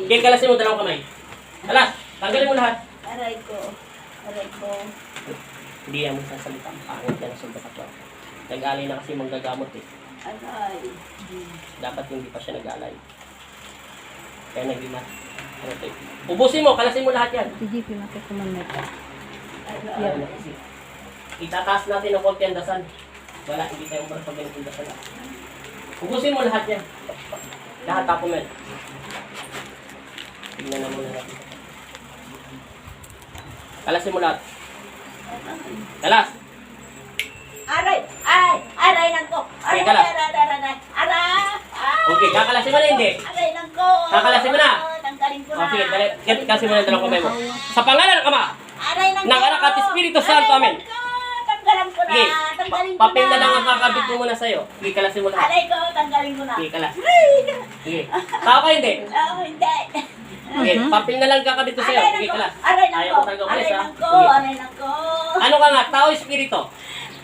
Sige, kalasin mo dalawang kamay. Kalas, tanggalin mo lahat. Aray ko. Aray ko. Hindi yan magsasalita. Pangit yan ang sundakat ko. Nag-alay na kasi manggagamot eh. Aray. Dapat hindi pa siya nag-alay. Kaya naging na. Ano ito? Ubusin mo, kalasin mo lahat yan. Hindi, pinakit ko man ito. Ayan na kasi. Itataas natin ang konti ang dasal. Wala, hindi tayo pag ganito yung dasal. Ubusin mo lahat yan. Lahat ako men. Tignan na muna natin. Kalasin mo lahat. Kalas! Aray! Aray! Aray lang ko! Aray! Okay, kalas. Aray! Aray! Okay, kakalasin mo na hindi. Aray lang ko! Kakalasin mo na. Tanggalin ko O na. sige, kasi mo na yung dalawang kamay mo. Sa pangalan ng Ama, Aray lang ko! ng Anak at Espiritu Santo, amen. Aray lang ko! Tanggalin ko na! Sige, Tanggalin ko na! papel na lang ang kakabit mo muna sa'yo. Sige, kalasin mo lahat. Aray ko! Tanggalin ko na! Sige, kalas. Sige, tao ka hindi. Oh, hindi! Sige, papel na lang kakabit ko sa'yo. Aray Sige, lang ko! kalas. Aray lang Ayaw ko! ko talaga umalis, Aray ha? lang ko! Sige. Aray lang ko! Ano ka nga? Tao, Espiritu?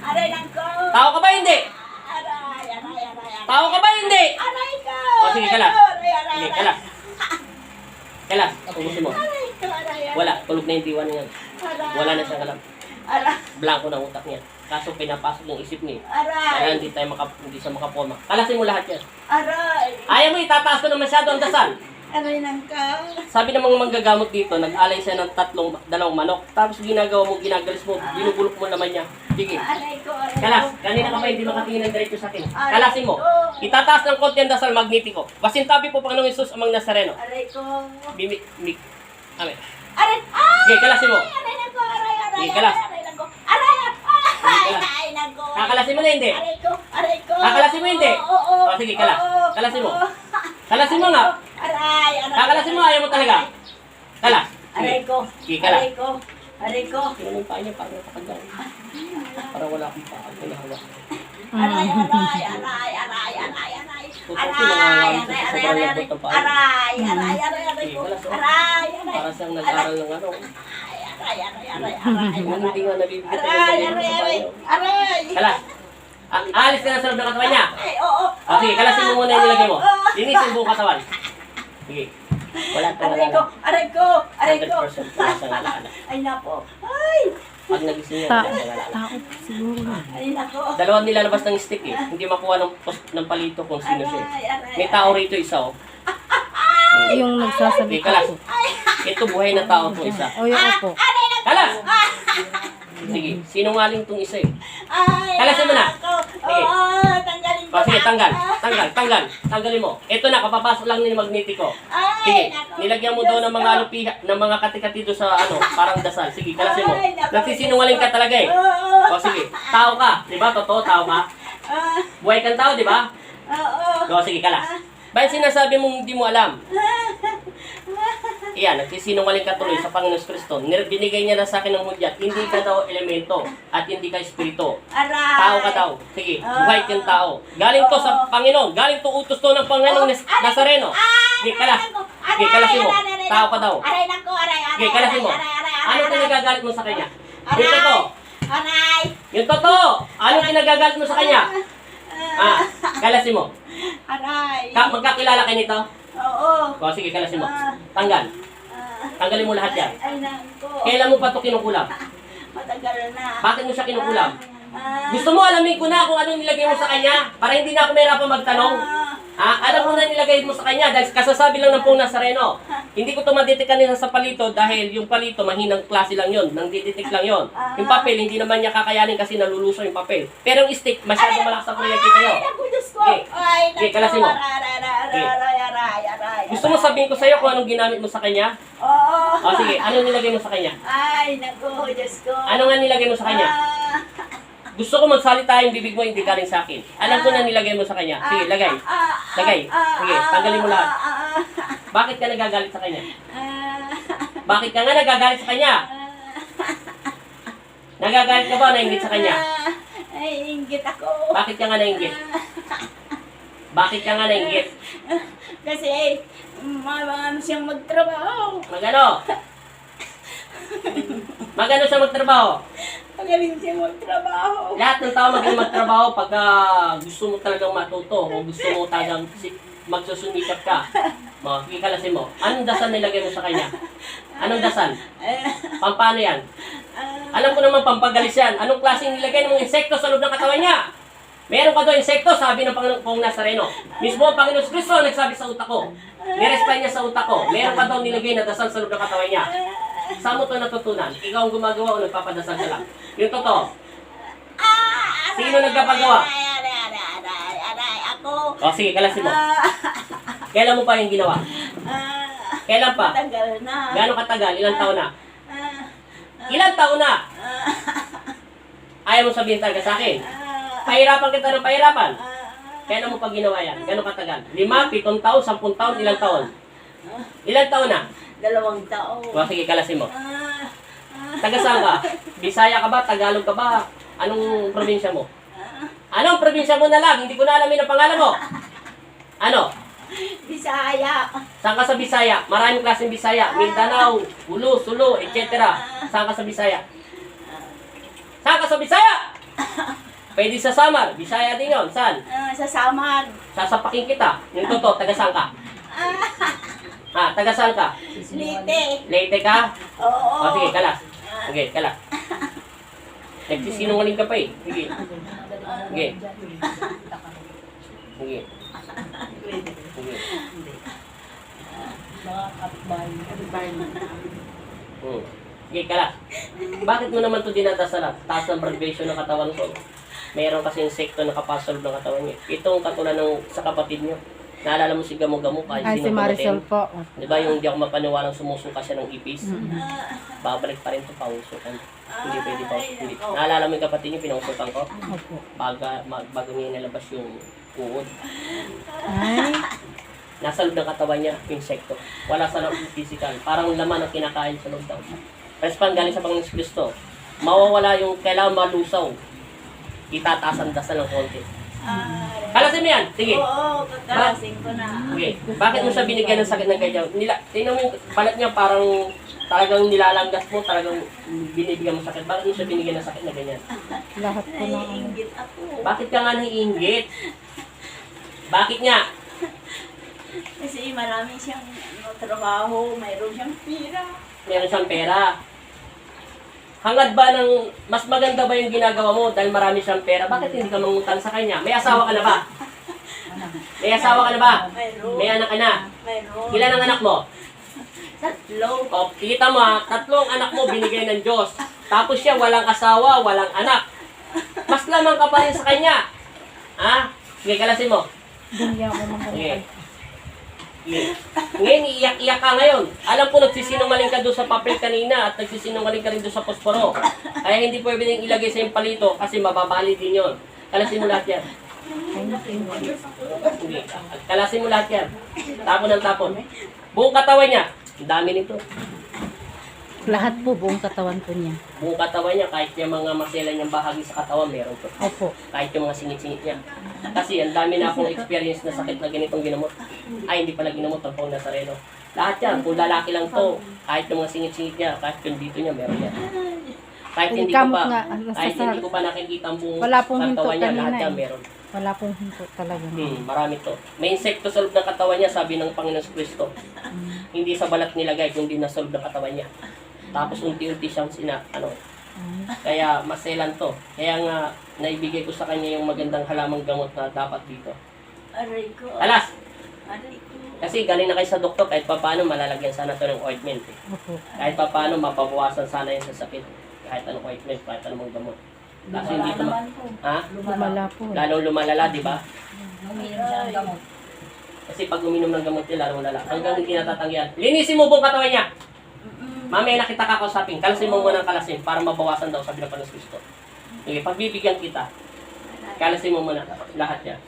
Aray lang ko! Tao ka ba hindi? Aray! Aray! Aray! Tao ka ba hindi? Aray ko! O sige, kalas. Aray! Aray! Sige, Aray! kalas. Kalas, ubusin mo. Aray ko! Aray! Aray! Wala, tulog na yung diwan niya. Aray! Wala na siyang alam. Aray! Blanco ng utak niya. Kaso pinapasok yung isip niya. Aray! Kaya hindi siya makaporma. Kalasin mo lahat yan. Aray! Ayaw mo, itataas ko na masyado ang dasal. Aray lang ka! Sabi ng mga manggagamot dito, nag-alay siya ng dalawang manok. Tapos ginagawa mo, ginagalis mo, binubulok mo naman niya. Sige. Aray ko! Aray Kalas, ko. kanina ka pa hindi makatingin ng diretso sa akin. Kalasin mo. Itataas ng konti ang dasal magnetiko. Pasintabi po Panginoong Jesus amang Nazareno. Aray ko! Amen. Aray! Ay! Sige, kalasin mo. Aray lang ko! Aray! Aray! Sige, kalas. Aray lang ko! Aray! Ay! kalas. Ay lang ko! Kakalasin mo na hindi. Aray ko! Aray ko! Kakalasin mo hindi. Oo! Oo! O, sige, kalas. Oo. Kalasin mo. Oo. Kalasin mo nga. Aray! Aray! Kakalasin mo, ayaw mo talaga. Kalas. Aray ko! Sige, kalas. Aray ko! Aray ko! Tingnan yung paa niya, parang nakapagdaan. Parang wala akong paa. Hinahawa. Aray! Aray! Aray! Aray! Aray! Aray! Totoo, Aray! pinangangalan ko sa Aray! sobrang Aray! lambot ng paa. Aray! Aray! Aray! Aray ko! Sige, kalas, oh. Aray! Aray! Para siyang nag-aral ng ano. Aray! Aray! Aray! Aray! Yung hindi nga nabibigyan ng Aray! ganyan Aray! sa Aray! paa. Aray! Kalas. Alis ka na sa loob ng katawan niya. Ay, oo! O sige, kalasin mo muna yung nilagay mo. Linisin buong katawan. Sige. Wala itong Aray ko! alala. Aray ko! Aray ko! 100% wala siyang alala. Ay, nako! Ay! Pag nagising niya, wala siyang alala. Tao siguro. Ay, nako! Dalawang nilalabas ng stick eh. Hindi makuha ng palito kung sino siya. Aray! Aray! May tao rito isa oh. Yung nagsasabi Sige, kalas. Ito buhay na tao itong isa. O yung opo. Aray nako! Kalas! Sige, sinungaling itong isa eh. Ay! Kalasin mo na. nako! Sige. Oo! Tanggalin ko O sige, na. tanggal. Tanggalin mo. Ito na, kapapasok lang ni magnetiko. Sige, Ay! Nako! nilagyan mo daw ng mga lupiha, ng mga kati-kati doon sa ano, parang dasal. Sige, kalasin mo. Ay, nako. Nagsisinungaling ka talaga eh. Oo! O sige, tao ka. Di ba? Totoo, tao ka. Ah, Buhay kang tao, di ba? Oo! O sige, kalas. Bakit sinasabi mong hindi mo alam? Iyan, nagsisinungaling ka tuloy sa Panginoon Kristo. Binigay niya na sa akin ng hudyat. Hindi ka daw elemento at hindi ka espiritu. Aray! Tao ka daw. Sige, buhay kang tao. Galing to sa Panginoon. Galing to utos to ng Panginoong Nazareno. Sige, kalas. Sige, kalasin mo. Tao ka daw. Aray nako! Aray! Aray! Sige, kalasin mo. Aray! Aray! Ano Aray! kinagagalit mo sa kanya? Aray! Yung totoo. Aray! Yung totoo. Ano kinagagalit mo sa kanya? Ah, kalasin mo. Aray! Magkakilala kayo nito? Oo! O, sige, kalasin mo. Tanggal. Tanggalin mo lahat yan. Ay, nako! Kailan mo pa ito kinukulam? Matagal na. Bakit mo siya kinukulam? Ah, Gusto mo alamin ko na kung anong nilagay mo sa kanya para hindi na ako mahirapan magtanong. Alam mo na nilagay mo sa kanya dahil kasasabi lang ng pong Nazareno. Hindi ko ito madidik kanina sa palito dahil yung palito mahinang klase lang yon, nang diditik lang yon. Yung papel hindi naman niya kakayanin kasi naluluso yung papel. Pero yung stick masyadong malakas ang proyekto kayo. Ay, naku, Diyos ko! Okay. Ay, Okay, kalasin mo. Aray! Gusto mo sabihin ko sa'yo kung anong ginamit mo sa kanya? Oo! O sige, anong nilagay mo sa kanya? Ay, naku, Diyos ko! Ano nga nilagay mo sa kanya? Ah, Gusto ko magsalita yung bibig mo, hindi galing sa akin. Alam ko na nilagay mo sa kanya. Sige, lagay. Lagay. Sige, tanggalin mo lahat. Bakit ka nagagalit sa kanya? Bakit ka nga nagagalit sa kanya? Nagagalit ka ba o nainggit sa kanya? Ay, inggit ako. Bakit ka nga nainggit? Bakit ka nga nainggit? Kasi, ano siyang magtrabaho. Magano? Magano siya magtrabaho? Magaling siyang magtrabaho. Lahat ng tao magaling magtrabaho pag gusto mo talagang matuto o gusto mo talagang magsusumikap ka. Kikalasin mo. Anong dasal nilagay mo sa kanya? Anong dasal? Pampano yan? Alam ko naman pampagalis yan. Anong klaseng nilagay ng insekto sa loob ng katawan niya? Meron ka daw insekto, sabi ng Panginoong Nazareno. Mismo ang Panginoon Kristo ang nagsabi sa utak ko. Nirespay niya sa utak ko. Meron ka daw nilagay na dasal sa loob ng katawan niya. Saan mo ito natutunan? Ikaw ang gumagawa o nagpapadasal ka lang? Yung totoo. Sino nagpapagawa? Aray, ako. O sige, kalasin mo. Kailan mo pa yung ginawa? Kailan pa? Tagal na. Gano'ng katagal? Ilang taon na? Ilang taon na? Ayaw mo sabihin talaga sa akin. Pahirapan kita ng pahirapan. Kailan mo pa ginawa yan? Gano'ng katagal? 5, 7 taon, 10 taon, ilang taon? Ilang taon na? 2 taon. O sige, kalasin mo. Taga saan ka? Bisaya ka ba? Tagalog ka ba? Anong probinsya mo? Anong probinsya mo na lang? Hindi ko na alamin ang pangalan mo. Ano? Bisaya. Saan ka sa Bisaya? Maraming klaseng Bisaya. Mindanao, Ulu, Sulu, etc. Saan ka sa Bisaya? Saan ka sa Bisaya? Pwede sa Samar. Bisaya din yun. Saan? Sa Samad. Sasapakin kita. Yung totoo, taga saan ka? Ha, taga saan ka? Lite. Leyte ka? Oo. O sige, kalas. Sige, kalas. Nagsisinungaling ka pa eh. Sige. Sige. Sige. Sige. Sige, kalas. Bakit mo naman ito dinadasalan? Taas ng vibration ng katawan ko. Meron kasi insekto na kapasol ng katawan niya. Itong katulad ng sa kapatid niyo. Naalala mo si Gamo-Gamo kahit Ay, si sino Marisol gumutin? po. Di ba yung di ako mapaniwalang sumusuka siya ng ipis? Babalik pa rin ito pausukan. Hindi pwede pausukan. Hindi. Naalala mo yung kapatid niyo, pinausukan ko? Opo. Bago niya nilabas yung uod. Ay, Nasa loob ng katawan niya, insekto. Wala sa loob ng physical. Parang laman ang kinakain sa loob daw. Respond galing sa Panginoon Kristo. Mawawala yung kailangan malusaw. Itataas ang dasal ng konti. Kalasin mo yan! Sige. Oo, kakalasin ko na. Okay. Bakit mo siya binigyan ng sakit ng ganyan? Tingnan mo yung balat niya parang talagang nilalanggas mo, talagang binibigyan mo sakit. Bakit mo siya binigyan ng sakit na ganyan? lahat po ng ano. Naiinggit ako. Bakit ka nga naiinggit? Bakit nga? Kasi marami siyang trabaho, mayroon siyang pira. Meron siyang pera. Hangad ba ng mas maganda ba yung ginagawa mo dahil marami siyang pera? Bakit hindi ka mangutang sa kanya? May asawa ka na ba? May asawa ka na ba? Mayroon. May anak ka na? Mayroon. Ilan ang anak mo? 3. O, kita mo ha, 3 anak mo binigay ng Diyos. Tapos siya walang asawa, walang anak. Mas lamang ka pa rin sa kanya. Ha? Sige, kalasin mo. Binigyan ko ng Sige. Ngayon, iiyak-iyak ka ngayon. Alam ko nagsisinungaling ka doon sa papel kanina at nagsisinungaling ka rin doon sa posporo. Kaya hindi pwede nang ilagay sa yung palito kasi mababali din yun. Kalasin mo lahat yan. Sige. Kalasin mo lahat yan. Tapon ng tapon. Buong katawan niya. Ang dami nito. Lahat po, buong katawan po niya. Buong katawan niya, kahit yung mga maselan niyang bahagi sa katawan, meron to. Opo. Kahit yung mga singit-singit niya. Kasi ang dami na akong experience na sakit na ganitong ginamot. Ay, hindi pala ginamot, ang Panginoong Nazareno. Lahat yan, kung lalaki lang to, kahit yung mga singit-singit niya, kahit yung dito niya, meron yan. Kahit hindi ko Kamot pa, nga, kahit hindi ko pa nakikita ang buong Wala pong hinto katawan niya, kanina lahat yan eh. meron. Wala pong hinto talaga. Marami to. May insekto sa loob ng katawan niya, sabi ng Panginoon Kristo. Hindi sa balat nilagay, kundi nasa loob ng katawan niya. Tapos unti-unti siyang kaya maselan to. Kaya nga, naibigay ko sa kanya yung magandang halamang gamot na dapat dito. Aray ko. Alas! Aray ko. Kasi galing na kayo sa doktor, kahit pa paano malalagyan sana to ng ointment. Eh. Opo. Kahit pa paano mapabawasan sana yung sa sakit. Kahit anong ointment, kahit anong gamot. Kasi hindi to ha? Lumala po. Lalong lumalala, di ba? Aray. Kasi pag uminom ng gamot niya, lalong lala. Hanggang hindi natatanggihan. Linisin mo buong katawan niya! Mamaya nakita ka kausapin, kalasin mo muna ng kalasin para mabawasan daw sabi ng Panginoon Kristo. Okay, pagbibigyan kita, kalasin mo muna lahat yan.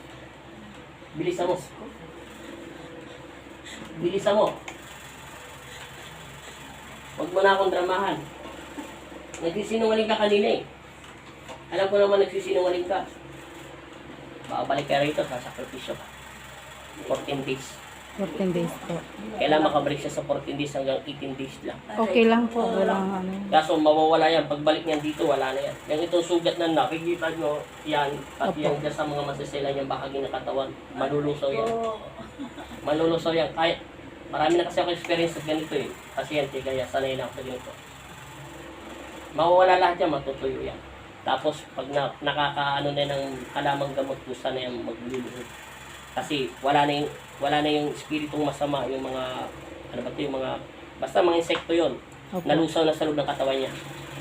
Bilisan mo. Bilisan mo. Huwag mo na akong dramahan. Nagsisinungaling ka kanina eh. Alam ko naman nagsisinungaling ka. Babalik ka rito sa sakripisyo ka. 14 days. 14 days po. Kailangan makabalik siya sa 14 days hanggang 18 days lang. Okay lang po. Walang ano. Kaso mawawala yan. Pagbalik niyan dito, wala na yan. Yung itong sugat na nakikita nyo, yan, at Opo. yan dyan sa mga masisila niyang bahagi ng katawan, malulusaw yan. Malulusaw yan. Kahit, marami na kasi ako experience sa ganito eh. Pasyente, kaya sanay na ako sa ganito. Mawawala lahat yan, matutuyo yan. Tapos, pag nakakaano na ng halamang gamot, kusa na yan magluluhod. Kasi wala na yung espiritong masama, yung mga, ano ba ito, yung mga, basta mga insekto yon Opo. nalusaw na sa loob ng katawan niya.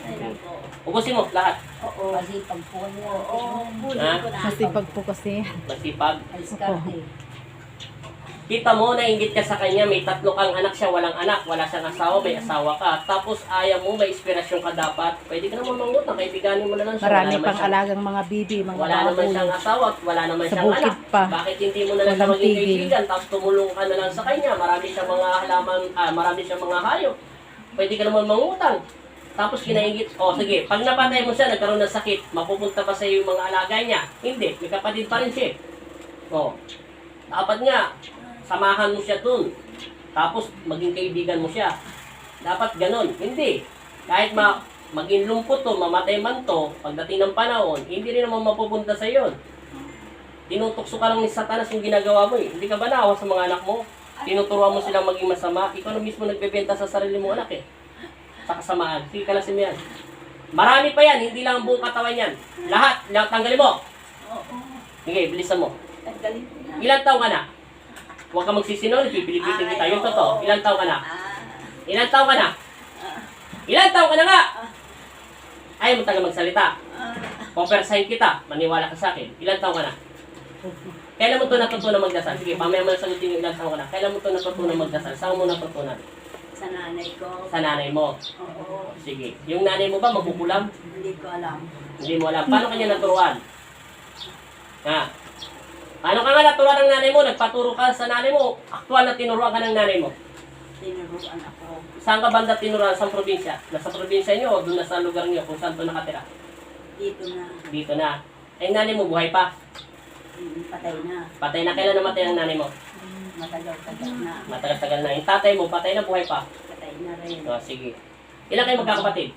Ayun po. Ubusin mo, lahat. Oo. Kasi pag po niya. Oo. Bulin Ha? ko na. Masipag po kasi. Masipag. Aliskarte. Kita mo, nainggit ka sa kanya, may 3 kang anak siya, walang anak, wala siyang asawa, may asawa ka. Tapos ayaw mo, may inspirasyon ka dapat. Pwede ka naman mangutang, kaibiganin mo na lang siya. Marami Wala naman pang siyang- alagang mga bibi, mga Wala naman baboy. siyang asawa, at wala naman Sa siyang bukid anak. pa. Bakit hindi mo na lang siya Walang maging tigil. kaibigan, tapos tumulong ka na lang sa kanya. Marami siyang mga halaman, marami siyang mga hayop. Pwede ka naman mangutang. Tapos kinaingit, sige, pag napatay mo siya, nagkaroon ng sakit, mapupunta pa sa iyo yung mga alaga niya. Hindi, may kapatid pa rin siya. Dapat nga, samahan mo siya dun. Tapos maging kaibigan mo siya. Dapat ganon. Hindi. Kahit maging lumpot to, mamatay man to, pagdating ng panahon, hindi rin naman mapupunta sa iyo. Tinutokso ka lang ni Satanas yung ginagawa mo eh. Hindi ka ba naawa sa mga anak mo? Tinuturuan mo silang maging masama. Ikaw na mismo nagbebenta sa sarili mong anak eh. Sa kasamaan. Sige, kalasin mo yan. Marami pa yan, hindi lang ang buong katawan yan. Lahat, tanggalin mo. Oo. Sige, bilisan mo. Tanggalin ko na. Ilan taong ka na? Huwag ka magsisinunod, pipilipitin kita. Yung totoo, ilan taong ka na? Ilan taong ka na? Ilan taong ka na nga? Ayaw mo taga magsalita. Popersign kita, maniwala ka sa akin. Ilan taong ka na? Kailan mo ito natutunan magdasal? Sige, pamaya mo na sagutin yung ilan taong ka na. Kailan mo ito natutunan magdasal? Saan mo natutunan? Sa nanay ko. Sa nanay mo. Oo. Sige. Yung nanay mo ba magkukulam? Hindi ko alam. Hindi mo alam. Paano kanya naturuan? Ha? Paano ka nga naturuan ng nanay mo? Nagpaturo ka sa nanay mo. Aktual na tinuruan ka ng nanay mo. Tinuruan ako. Saan ka banda tinuruan? Sa probinsya? Nasa probinsya niyo o doon na sa lugar niyo kung saan to nakatira? Dito na. Dito na. Eh, nanay mo buhay pa. Patay na. Patay na. Kailan namatay ang nanay mo? Matagal-tagal na. Matagal-tagal na. Yung tatay mo, patay na, buhay pa. Patay na rin. O, sige. Ilan kayo magkakapatid?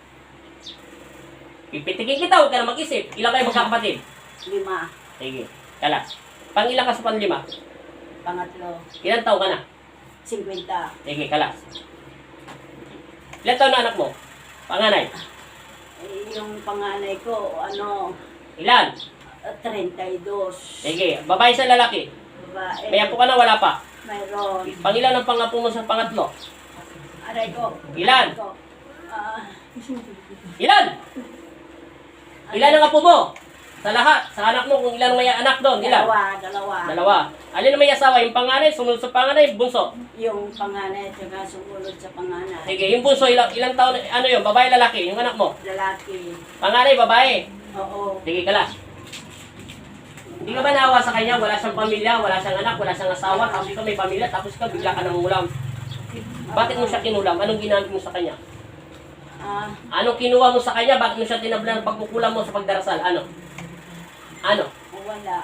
Pipitikin kita, huwag ka na mag-isip. Ilan kayo magkakapatid? 5. Sige. Kalas. Pang-ilan ka sa panlima? Pangatlo. Ilan taon ka na? 50. Sige, kalas. Ilan taon na anak mo? Panganay? Yung panganay ko, Ilan? 32. Sige. Babae sa lalaki? Babae. May apo ka na, wala pa? Mayroon. Pangilan ang pangapo mo sa pangatlo? Aray ko. Ilan? Aray ko. Ilan? Ilan ang apo mo? Sa lahat. Sa anak mo, kung ilan may anak doon? Ilan? Dalawa. Dalawa. Alin ang may asawa? Yung panganay, sumunod sa panganay, bunso. Yung panganay at saka sumunod sa panganay. Sige, yung bunso, ilang taon, ano yun? Babae, lalaki? Yung anak mo? Lalaki. Panganay, babae. Oo. Sige, kalas. Hindi ka ba naawa sa kanya? Wala siyang pamilya, wala siyang anak, wala siyang asawa, tapos ikaw may pamilya, tapos ikaw bigla ka nangulam. Bakit mo siya kinulam? Anong ginamit mo sa kanya? Anong kinuha mo sa kanya? Bakit mo siya tinablan ng pagkukulam mo sa pagdarasal? Ano? Wala.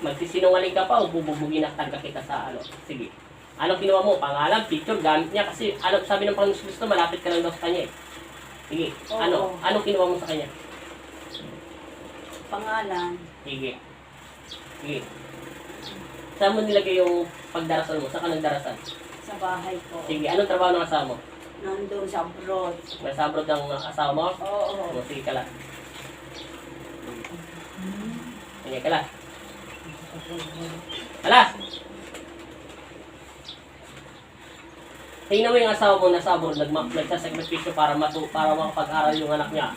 Magsisinungaling ka pa o bububugin at tagka kita sa ano? Sige. Anong kinuha mo? Pangalan, picture, gamit niya kasi sabi ng Panginoon Kristo, malapit ka lang daw sa kanya eh. Sige. Oo. Anong kinuha mo sa kanya? Pangalan. Sige. Sige. Saan mo nilagay yung pagdarasal mo? Saan ka nagdarasal? Sa bahay ko. Sige. Anong trabaho ng asawa mo? Nandun sa abroad. Nasa abroad ang asawa mo? Oo. O, sige ka lang. Sige ka lang. Alas! Tingnan mo yung asawa mo nasa abroad, nagsasakripisyo para makapag-aral yung anak niya.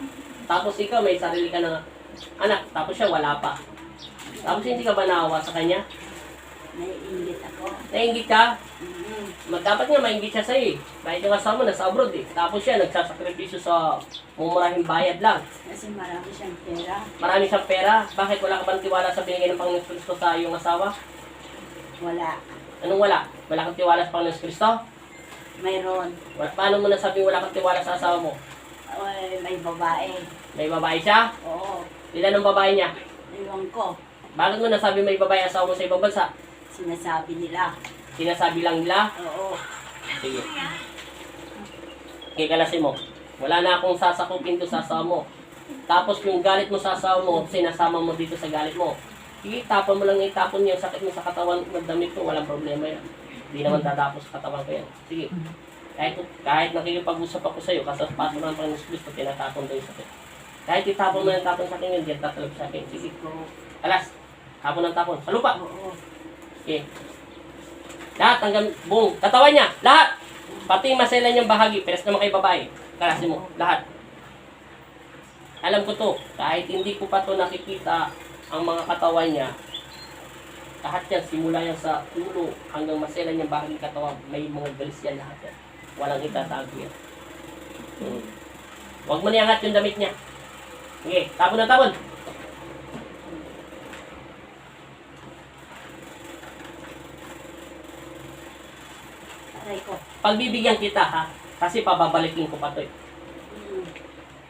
Tapos ikaw may sarili ka ng anak, tapos siya wala pa. Tapos hindi ka ba naawa sa kanya? Naiingit ako. Nainggit ka? Mhm. Dapat nga maingit siya sa'yo eh. Kahit yung asawa mo nasa abroad eh. Tapos siya nagsasakripisyo sa mumurahing bayad lang. Kasi marami siyang pera. Marami siyang pera. Bakit wala ka bang tiwala sa binigay ng Panginoon Kristo sa iyong asawa? Wala. Anong wala? Wala kang tiwala sa Panginoon Kristo? Mayroon. Paano mo nasabing wala kang tiwala sa asawa mo? May babae. May babae siya? Oo. Ilan ang babae niya? Iwan ko. Bakit mo nasabi may babae asawa mo sa ibang bansa? Sinasabi nila. Sinasabi lang nila, Oo. sige. Okay, kalasin mo. Wala na akong sasakupin doon sa asawa mo. Tapos yung galit mo sa asawa mo, sinasama mo dito sa galit mo. Sige, tapon mo lang itapon yung sakit mo sa katawan ng damit ko, walang problema yan. Hindi naman tatapos sa katawan ko yan. Sige. Kahit nakikipag-usap ako sa iyo, kasi pato ng Panginoon Kristo, tinatapon ko yung sakit. Kahit itapon mo yung tapon sa akin yun, diyan tatalab sa akin. Sige. Alas, tapon ng tapon. Sa lupa. Oo. Okay. Lahat hanggang buong katawan niya. Lahat. Pati yung maselan niyang bahagi. Peres naman kay babae. Kalasin mo. Lahat. Alam ko to. Kahit hindi ko pa to nakikita ang mga katawan niya. Lahat yan. Simula yan sa ulo hanggang maselan niyang bahagi katawan. May mga galis yan lahat yan. Walang itatago yan. Huwag mo niyangat yung damit niya. Okay. Tapon na tapon. Aray ko. Pagbibigyan kita ha. Kasi pababalikin ko pa to eh. Mm.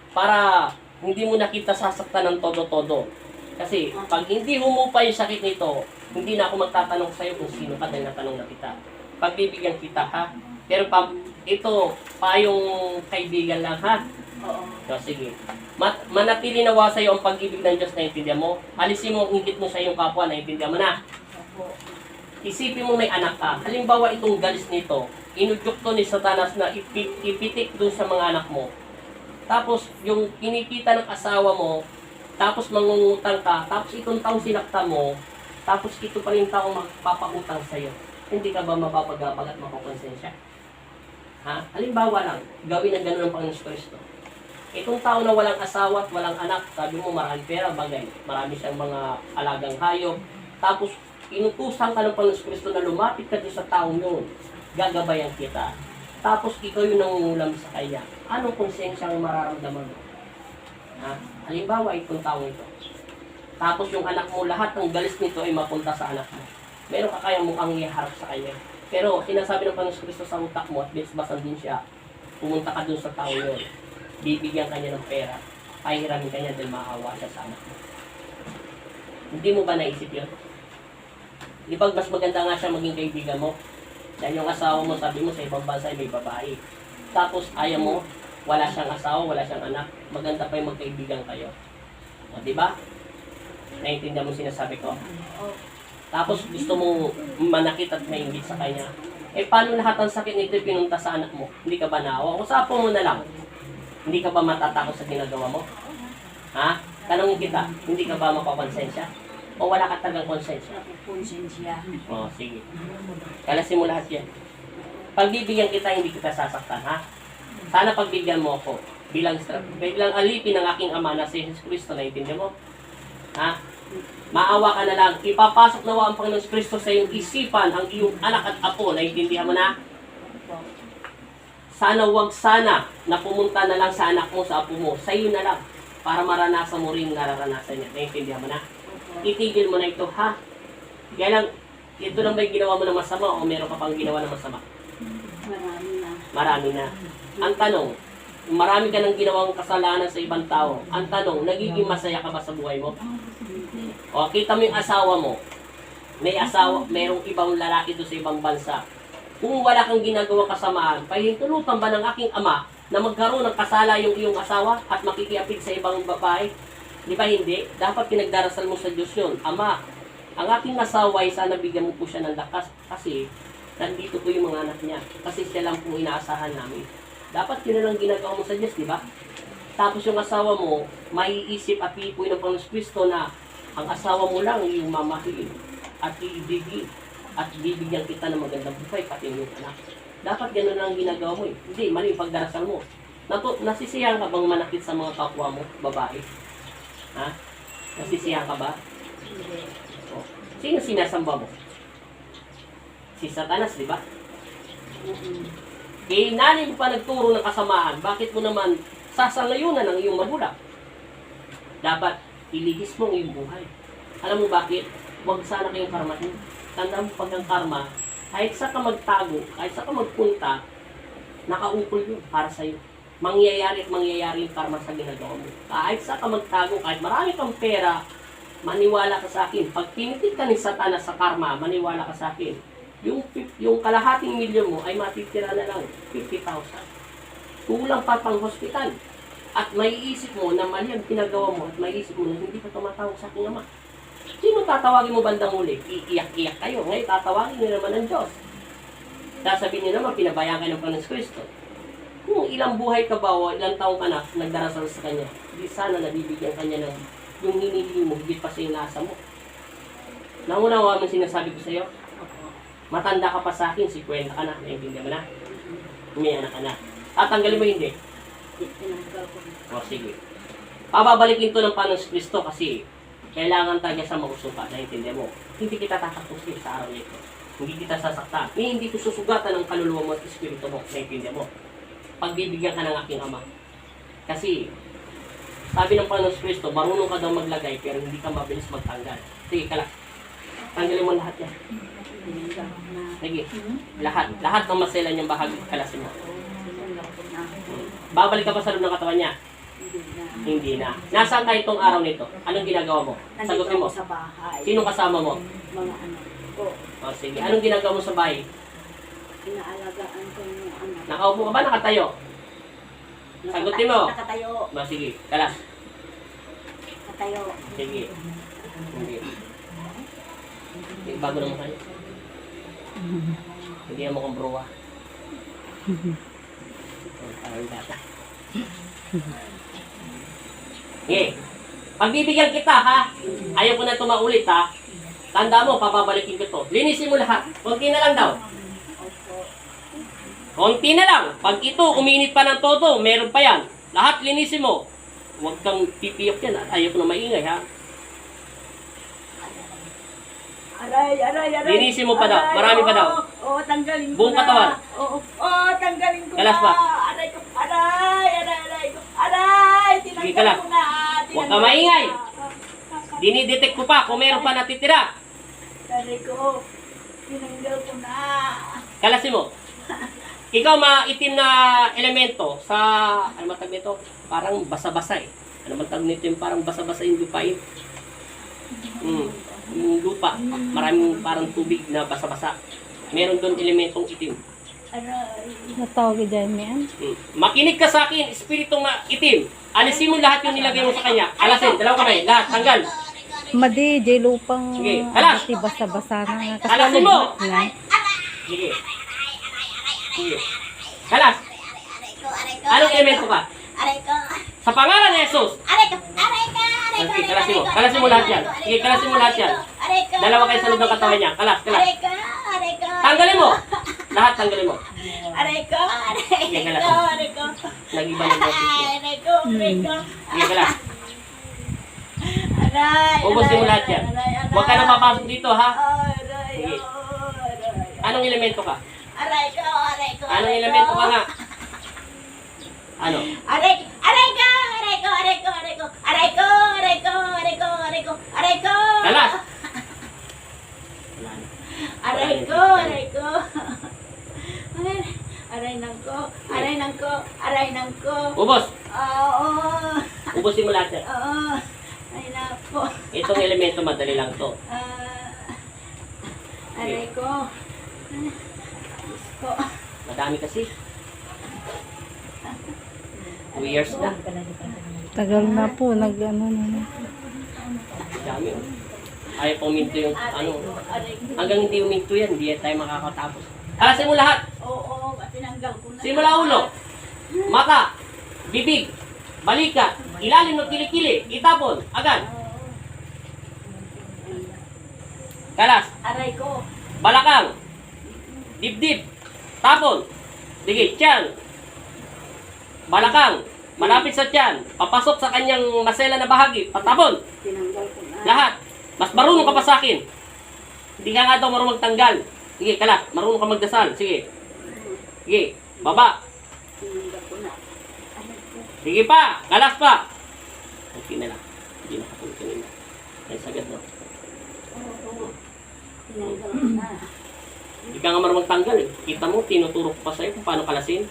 Para hindi mo na kita sasaktan ng todo-todo. Kasi pag hindi humupa yung sakit nito, hindi na ako magtatanong sa'yo kung sino ka dahil natanong na kita. Pagbibigyan kita ha. Pero pag ito, payong kaibigan lang ha. Oo. So, sige. Manatili nawa sa'yo ang pag-ibig ng Diyos, naiintindihan mo? Alisin mo ang ingit mo sa iyong kapwa, naiintindihan mo na? Opo. Isipin mo may anak ka. Halimbawa itong galis nito, inudyok to ni Satanas na ipitik doon sa mga anak mo. Tapos yung kinikita ng asawa mo, tapos mangungutang ka, tapos itong taong sinakta mo, tapos ito pa rin taong magpapautang sa'yo. Hindi ka ba mapapagapag at mapakonsensya? Ha? Halimbawa lang, gawin ang gano'n ng Panginoon Kristo. Itong tao na walang asawa at walang anak, sabi mo maraming pera, bagay. Marami siyang mga alagang hayop. Tapos inutusan ka ng Panginoon Kristo na lumapit ka doon sa taong yun. Gagabayan kita. Tapos ikaw yung nangungulam sa kanya. Anong konsensya ang mararamdaman mo? Ha? Halimbawa, itong taong ito. Tapos yung anak mo, lahat ng galis nito ay mapunta sa anak mo. Meron ka kaya mukhang iharap sa kanya. Pero sinasabi ng Panginoon Kristo sa utak mo at bisbasan din siya. Pumunta ka doon sa taong yun. Bibigyan ka niya ng pera. Pahiramin ka niya dahil maawa siya sa anak mo. Hindi mo ba naisip yun? Di ba mas maganda nga siya maging kaibigan mo? Dahil yung asawa mo, sabi mo sa ibang bansa ay may babae. Tapos ayaw mo, wala siyang asawa, wala siyang anak. Maganda pa yung magkaibigan kayo. O, di ba? Naiintindihan mo sinasabi ko? Oo. Tapos gusto mo manakit at maingit sa kanya. Eh paano lahat ng sakit nito pinunta sa anak mo? Hindi ka ba naawa? Usapan mo na lang. Hindi ka ba matatakot sa ginagawa mo? Ha? Tanongin kita, hindi ka ba mapaponsensya? O wala ka talagang konsensya? Konsensya. O, sige. Kalasin mo lahat yan. Pagbibigyan kita, hindi kita sasaktan, ha? Sana pagbigyan mo ako bilang alipin ng aking ama na si Jesus Kristo, naiintindihan mo? Ha? Maawa ka na lang. Ipapasok nawa ang Panginoon Kristo sa iyong isipan, ang iyong anak at apo, naiintindihan mo na? Sana wag sana na pumunta na lang sa anak mo, sa apo mo. Sa iyo na lang. Para maranasan mo rin nararanasan niya. Naiintindihan mo na? Itigil mo na ito, ha? Kaya lang, ito lang ba yung ginawa mo na masama o meron ka pang ginawa na masama? Marami na. Marami na. Ang tanong, marami ka nang ginawang kasalanan sa ibang tao. Ang tanong, nagiging masaya ka ba sa buhay mo? O, kita mo yung asawa mo. May asawa, merong ibang lalaki doon sa ibang bansa. Kung wala kang ginagawang kasamaan, pahintulutan ba ng aking ama na magkaroon ng kasala yung iyong asawa at makikiapid sa ibang babae? Di ba hindi? Dapat pinagdarasal mo sa Diyos yun. Ama, ang aking asawa ay sana bigyan mo po siya ng lakas kasi nandito po yung mga anak niya. Kasi siya lang po inaasahan namin. Dapat yun na lang ginagawa mo sa Diyos, di ba? Tapos yung asawa mo, maiisip at iipuin ng Panginoon Kristo na ang asawa mo lang yung mamahiin at iibigin at bibigyan kita ng magandang buhay pati yung anak. Dapat gano'n lang ginagawa mo eh. Hindi, mali yung pagdarasal mo. Nasisiyahan ka bang manakit sa mga kapwa mo, babae? Ha? Nasisiyahan ka ba? Hindi. O, sino sinasamba mo? Si Satanas, di ba? Eh, nanay mo pa nagturo ng kasamaan, bakit mo naman sasangayunan ang iyong magulang? Dapat, iligis mo ang iyong buhay. Alam mo bakit? Huwag sana kayong karmahin. Tandaan mo pag ang karma, kahit sa ka magtago, kahit sa ka magpunta, nakaupol yun para sa'yo. Mangyayari at mangyayari yung karma sa ginagawa mo. Kahit sa ka magtago, kahit marami kang pera, maniwala ka sa akin. Pag pinitik ka ni Satanas sa karma, maniwala ka sa akin. yung kalahating milyon mo ay matitira na lang 50,000. Kulang pa pang hospital. At maiisip mo na mali ang ginagawa mo at maiisip mo na hindi ka tumatawag sa aking ama. Sino tatawagin mo bandang uli? Iiyak-iyak kayo. Ngayon tatawagin niyo naman ng Diyos. Sasabihin niyo naman, pinabayaan kayo ng Panginoon Kristo. Kung ilang buhay ka ba o ilang taong ka na nagdarasal sa Kanya, di sana nabibigyan Kanya ng yung hinihingi mo, higit pa sa inasa mo. Nangunawa mo sinasabi ko sa iyo, matanda ka pa sa akin, 50 ka na, naiintindihan mo na. May anak ka na. Tatanggalin mo hindi. Tinanggal ko na. O sige. Pababalikin to ng Panginoon Kristo kasi kailangan tayo sa mausuka, naiintindihan mo. Hindi kita tatapusin sa araw nito. Hindi kita sasaktan. Hindi ko susugatan ang kaluluwa mo at espiritu mo, naiintindihan mo. Pagbibigyan ka ng aking ama. Kasi, sabi ng Panginoon Kristo, marunong ka daw maglagay pero hindi ka mabilis magtanggal. Sige, kalak. Tanggalin mo lahat yan. Tinanggal ko na. Sige, lahat. Lahat ng masela niyang bahagi, kalasin mo. Tinanggal ko na. Babalik ka pa sa loob ng katawan niya? Hindi na. Hindi na. Nasaan tayo itong araw nito? Anong ginagawa mo? Nandito Sagutin mo. ako sa bahay. Sino kasama mo? Mga anak ko. O sige, anong ginagawa mo sa bahay? Inaalagaan ko yung anak. Nakaupo ka ba? Nakatayo? Sagutin mo. Nakatayo. O sige, kalas. Nakatayo. Sige. Hindi. Bago naman kayo. Hindi na mo kong bruwa. Parang bata. Okay. Pagbibigyan kita ha. Ayaw ko na ito maulit ha. Tanda mo, papabalikin ko to. Linisin mo lahat. Konti na lang daw. Konti na lang. Pag ito, uminit pa ng todo, meron pa yan. Lahat linisin mo. Huwag kang pipiyok yan. Ayaw ko na maingay ha. Aray, aray, aray. Linisin mo pa daw. Marami pa daw. Oo, tanggalin ko Buong na. katawan. Oo, tanggalin ko Kalas na. pa. Aray ko, aray, aray, aray ko. Aray, Sige, tinanggal kalas. ko na. Huwag ka maingay. Dinidetect ko pa kung meron pa natitira. Aray ko, tinanggal ko na. Kalasin mo. Ikaw maitim na elemento sa, ano matag nito? Parang basa-basa eh. Ano matag nito yung parang basa-basa yung lupain? Yung lupa, maraming parang tubig na basa-basa. Meron doon elementong itim. Aray. Natawag dyan yan. Makinig ka sa akin, espiritong itim. Alisin mo lahat yung nilagay mo sa kanya. Alasin, dalawa kamay, lahat, tanggal. Madi, jay lupang Sige, halas. abati basa-basa na nga. Kasi Halasin mo. lahat na. Sige. Sige. Kalas, Aray ko, aray ko. anong elemento ka? Aray ko. Sa pangalan ni Jesus. Aray ko, aray ko, aray ko. Sige, kalasin mo. Kalasin mo lahat yan. Sige, kalasin mo lahat yan. Aray ko. Dalawa kayo sa loob ng katawan niya. Kalas, kalas. Aray ko, aray ko. Tanggalin mo. Lahat tanggalin mo. Aray ko, aray Sige, ko, kalas. aray ko. Nag-iba ng boses niya. Aray ko, aray ko. Sige, kalas. Aray, Ubusin mo lahat yan. Huwag ka na papasok dito, ha? Aray, Sige. aray. Anong elemento ka? Aray ko, aray ko. Anong elemento ka nga? Ano? Aray, aray ko, aray ko, aray ko, aray ko. Aray ko, aray ko, aray ko, aray ko. Aray ko. Kalas. Wala na. Aray ko, aray ko. Aray nang ko, aray nang ko, aray nang ko. Ubos. Oo. Ubusin mo lahat yan. Oo. Ay nako. Itong elemento, madali lang to. Aray ko. Diyos ko. Madami kasi. 2 years na. Tagal na po, nag-ano na. Dami. Ayaw pang minto yung ano. Aray ko. Hanggang hindi uminto yan, hindi tayo makakatapos. Kalasin mo lahat. Oo, tinanggal ko na. Simula ulo. Mata. Bibig. Balikat. Ilalim ng kilikili. Itapon. Agad. Kalas. Aray ko. Balakang. Dibdib. Tapon. Sige, tiyan. Balakang. Malapit sa tiyan. Papasok sa kanyang masela na bahagi. Patapon. Tinanggal ko na. Lahat. Mas marunong ka pa sa akin. Hindi ka nga daw marunong magtanggal. Sige, kalas. Marunong ka magdasal. Sige. Sige. Baba. Tinanggal ko na. Aray ko. Sige pa. Kalas pa. Okay na lang. Hindi nakatulog kanina. Ay, sagad na. Oo. Tinanggal ko na. Hindi ka nga marunong magtanggal eh. Kita mo, tinuturo ko pa sa'yo kung paano kalasin.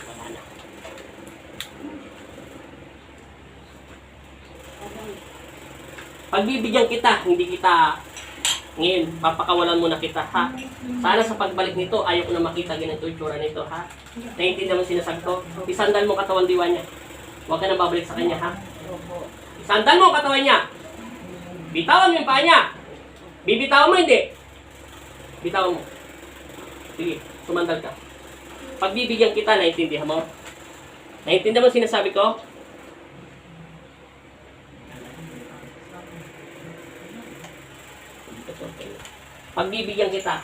Wala na. Pagbibigyan kita, hindi kita Ngayon, papakawalan mo na kita, ha? Sana sa pagbalik nito, ayaw ko na makita ganito yung tsura nito, ha? Naiintindihan mo sinasabi ko? Isandal mo katawan diwa niya. Huwag ka na babalik sa kanya, ha? Isandal mo katawan niya. Bitawan mo yung paa niya. Bibitawan mo, hindi. Bitawan mo. Sige, sumandal ka. Pagbibigyan kita, naiintindihan mo? Naiintindihan mo sinasabi ko? Pagbibigyan kita.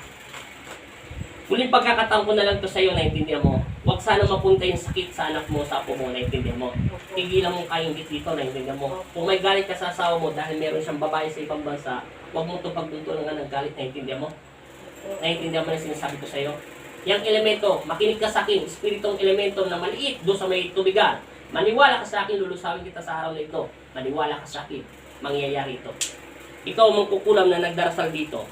Muling pagkakataon ko na lang to sa'yo, naiintindihan mo. Huwag sana mapunta yung sakit sa anak mo, sa apo mo, naiintindihan mo. Tigilan mo kaingit dito, naiintindihan mo. Kung may galit ka sa asawa mo dahil meron siyang babae sa ibang bansa, huwag mo ito pagdudulungan ng galit, naiintindihan mo. Naiintindihan mo na sinasabi ko sa'yo. Yung elemento, makinig ka sa akin, espiritong elemento na maliit doon sa may tubigan. Maniwala ka sa akin, lulusawin kita sa araw na ito. Maniwala ka sa akin, mangyayari ito. Ikaw mong kukulam na nagdarasal dito.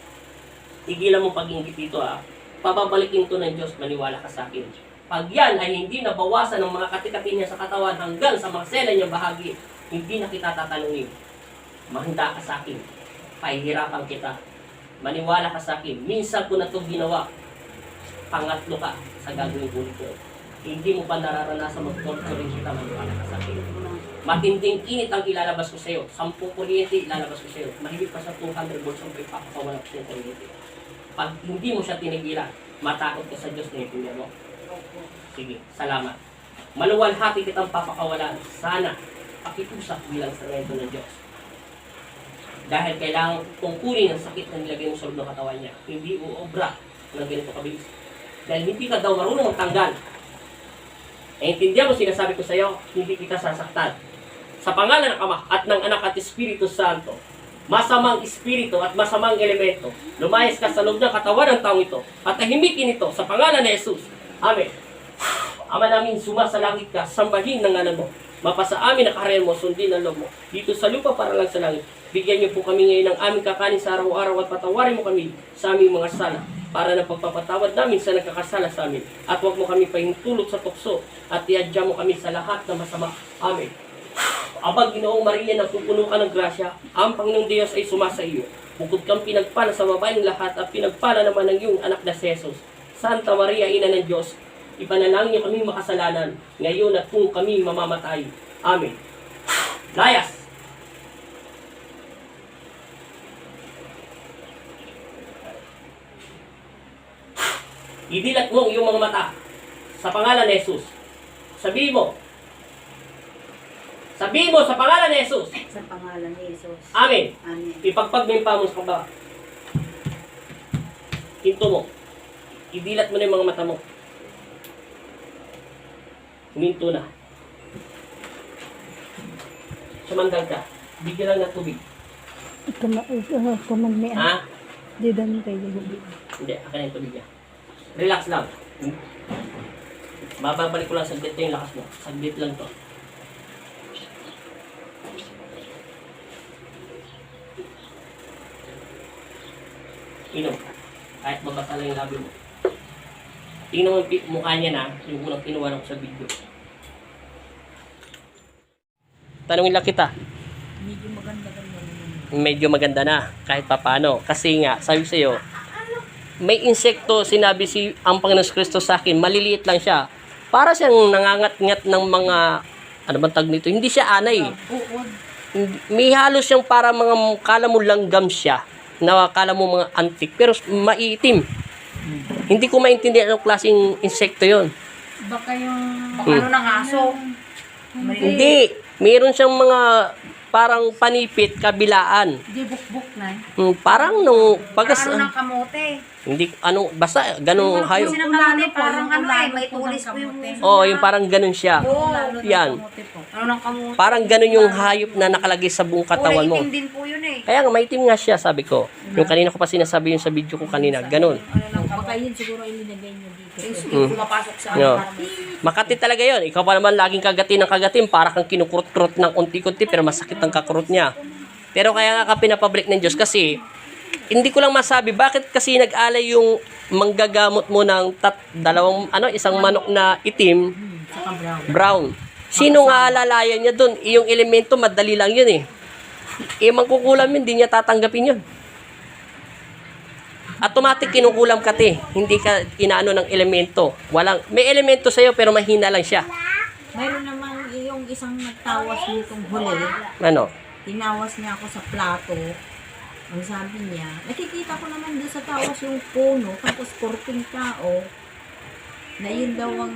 Tigilan mo pag-ingit dito, ha. Pababalikin to ng Diyos, maniwala ka sa akin. Pag yan ay hindi nabawasan ng mga katikati niya sa katawan hanggang sa mga sela niyang bahagi, hindi na kita tatanungin. Mahanda ka sa akin. Pahihirapan kita. Maniwala ka sa akin. Minsan ko na ito ginawa. Pangatlo ka sa gagawin ulit ko. Hindi mo pa nararanasan mag-torture kita, maniwala ka sa akin. Matinding init ang ilalabas ko sa iyo. 10 kuryente ilalabas ko sa iyo. Mahigit pa sa 200 volts ang ipapakawala ko sa iyo kuryente. Pag hindi mo siya tinigilan, matakot ka sa Diyos na itindihan mo. Sige, salamat. Maluwalhati kitang papakawalan. Sana, pakitusap bilang sarento ng Diyos. Dahil kailangan tungkulin ang sakit na nilagay mo sa loob ng katawan niya. Hindi uobra ng ganito kabilis. Dahil hindi ka daw marunong magtanggal. Intindihan mo sinasabi ko sa iyo, hindi kita sasaktan. Sa pangalan ng Ama at ng Anak at Espiritu Santo, masamang espiritu at masamang elemento, lumayas ka sa loob ng katawan ng taong ito at tahimikin ito sa pangalan ni Jesus. Amen. Ama namin, sumasalangit ka, sambahin ng ngalan mo. Mapasa amin ang kaharian mo, sundin ang loob mo. Dito sa lupa para lang sa langit. Bigyan niyo po kami ngayon ng aming kakanin sa araw-araw at patawarin mo kami sa aming mga sala para na pagpapatawad namin sa nagkakasala sa amin. At huwag mo kami pahintulot sa tukso at iadya mo kami sa lahat na masama. Amen. Abang Ginoong Maria, napupuno ka ng grasya, ang Panginoong Diyos ay sumasa iyo. Bukod kang pinagpala sa babaeng lahat at pinagpala naman ng iyong anak na si Jesus. Santa Maria, Ina ng Diyos, ipanalangin niyo kami makasalanan, ngayon at kung kami mamamatay. Amen. Layas! Idilat mo ang iyong mga mata sa pangalan ni Jesus. Sabihin mo sa pangalan ni Jesus. Sa pangalan ni Jesus. Amen. Amen. Ipagpag mo yung paa mo sa kaba. Hinto mo. Idilat mo na yung mga mata mo. Huminto na. Sumandal ka. Bigyan lang ng tubig. Kumagmian. Ha? Di dami kayo. Hindi, akin na yung tubig niya. Relax lang. Mababalik ko lang saglit yung lakas mo. Saglit lang to. Inom. Kahit mabasa lang yung labi mo. Tingnan mo yung mukha niya na, yung unang kinuha ko sa video. Tanungin lang kita. Medyo maganda na, kahit papano. Kasi nga, sabi sa'yo, may insekto, sinabi ang Panginoon Kristo sa akin, maliliit lang siya. Para siyang nangangat-ngat ng mga, ano bang tag nito? Hindi siya anay. May halos siyang para mga, kala mo langgam siya. Na kala mo mga antik, pero maiitim. Hindi ko maintindihan anong klaseng insekto yon. Baka ano ng aso. Hindi. Meron siyang mga parang panipit, kabilaan. Di bukbuk na. Parang nung Parang ng kamote. hindi, basta ganun hayop. Sinakali, parang ano may tulis po yung Oh, yung parang ganun siya. Yan. Ano ng kamote. Parang ganun yung hayop na nakalagay sa buong katawan mo. Itim din po yun eh. Kaya nga, maitim nga siya, sabi ko. Yung kanina ko pa sinasabi yung sa video ko kanina. Ganun. Baka yun siguro ilinagay niyo dito. Pumapasok sa No. Makati talaga yon. Ikaw pa naman laging kagatin ng kagatin para kang kinukurot-kurot ng unti-kunti pero masakit ang kakurot niya. Pero kaya nga ka pinapablik ng Diyos kasi hindi ko lang masabi bakit kasi nag-alay yung manggagamot mo ng isang manok na itim, brown. Sino nga alalayan niya doon? Yung elemento madali lang yun eh. Mangkukulam yun, hindi niya tatanggapin yun. automatic kinukulam ka te. Hindi ka inaano ng elemento. May elemento sa'yo pero mahina lang siya. Mayroon naman yung isang nagtawas nitong huli. Ano? Tinawas niya ako sa plato. Ang sabi niya, nakikita ko naman doon sa tawas yung puno, tapos korting tao, na yun daw ang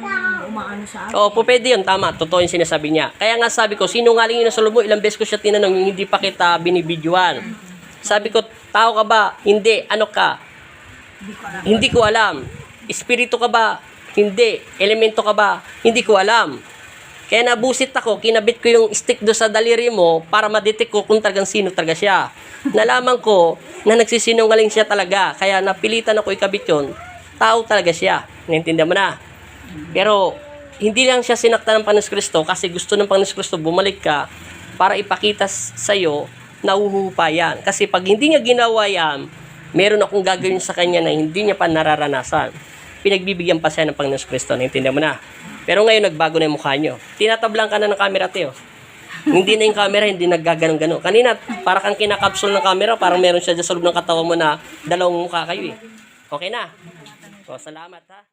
umaano sa akin. Oo, pwede yun. Tama. Totoo yung sinasabi niya. Kaya nga sabi ko, sinungaling yun sa loob mo. Ilang beses ko siya tinanong yung hindi pa kita binibidyoan. Sabi ko, tao ka ba? Hindi. Ano ka? Hindi ko alam. Espiritu ka ba? Hindi. Elemento ka ba? Hindi ko alam. Kaya nabusit ako, kinabit ko yung stick do sa daliri mo para ma-detect ko kung talagang sino talaga siya. Nalaman ko na nagsisinungaling siya talaga. Kaya napilitan ako ikabit yun. Tao talaga siya. Naintindihan mo na? Pero hindi lang siya sinaktan ng Panginoon Kristo kasi gusto ng Panginoon Kristo bumalik ka para ipakita sa'yo na uhupa yan. Kasi pag hindi niya ginawa yan, meron akong gagawin sa kanya na hindi niya pa nararanasan. Pinagbibigyan pa siya ng Panginoon Kristo. Naintindihan mo na? Pero ngayon, nagbago na yung mukha nyo. Tinatablang ka na ng camera, Teo. Hindi na yung camera, hindi naggaganong-ganon. Kanina, para kang kinakapsul ng camera, parang meron siya dyan sa loob ng katawan mo na dalawang mukha kayo eh. Okay na? So, salamat ha.